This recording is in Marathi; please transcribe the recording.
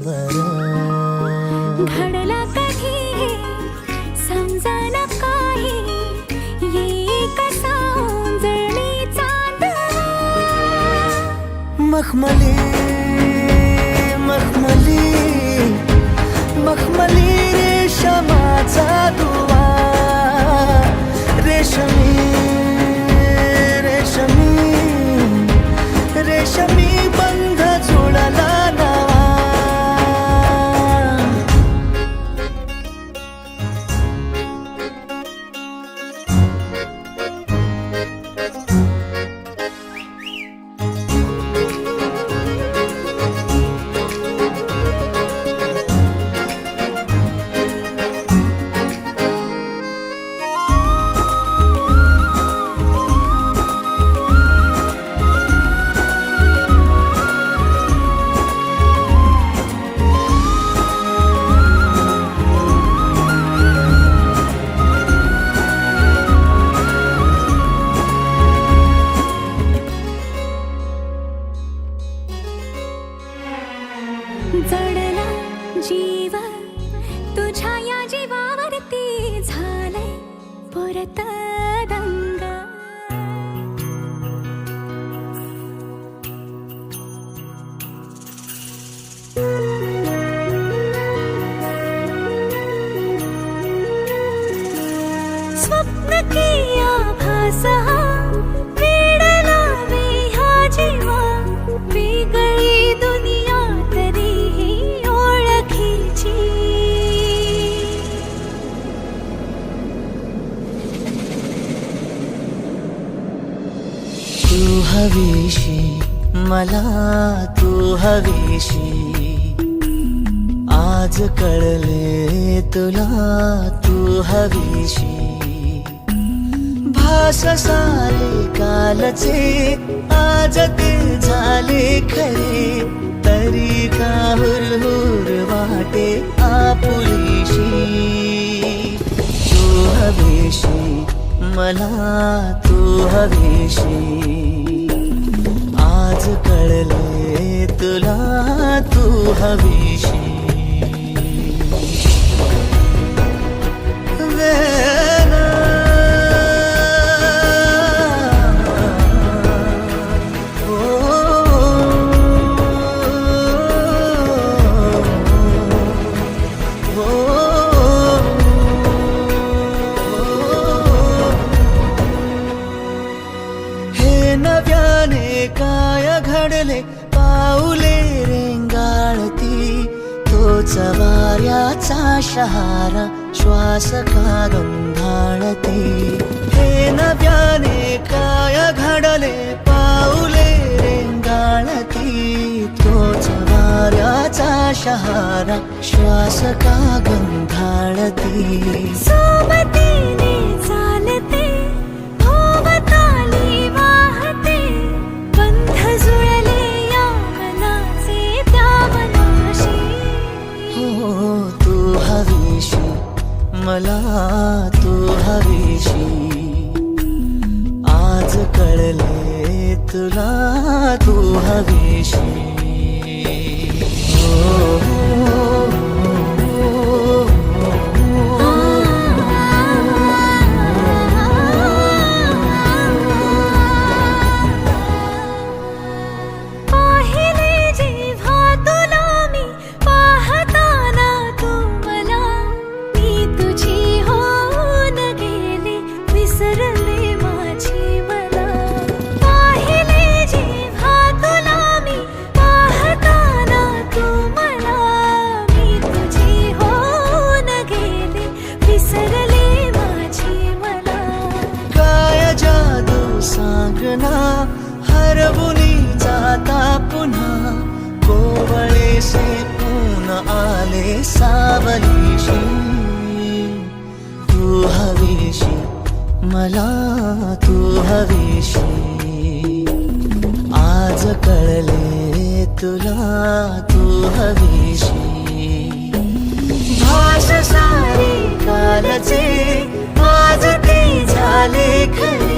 बरं घडला कधी समजना काही ये कसा उजळली चांद मखमली मखमली मखमली रेशमाचा दुवा रेशमी रेशमी रेशमी बंध जुळला नवा जडला जीव तुझ्या या जीवावरती झालंय परत दंग स्वप्न की आभास हा वेडला वे हा जीवा वेगळी दुनिया तरीही ओळखीची तू हवीशी मला तू हवीशी आज कळले तुला तू हवीशी भास सारे कालचे आज ते झाले खरे तरी का हुरहुर वाटे आपुलीशी तू हवीशी मला तू हवीशी आज कळले तुला तू हवीशी नव्याने काय घडले पाऊले रेंगाळती तोच वाऱ्याचा शहारा श्वास का गंधाळती हे नव्याने काय घडले पाऊले रेंगाळती तोच वाऱ्याचा शहारा श्वास का गंधाळती सोबतीने चालते भोवताली वाहते बंध जुळले या मनाचे त्या मनाशी हो तू हवीशी मला तू हवीशी आज कळले तुला तू हवीशी हरवुनी जाता पुन्हा कोवळे से पून आले सावलीशी तू हवीशी मला तू हवीशी आज कळले तुला तू हवीशी भास सारे कालचे आज ते झाले खरे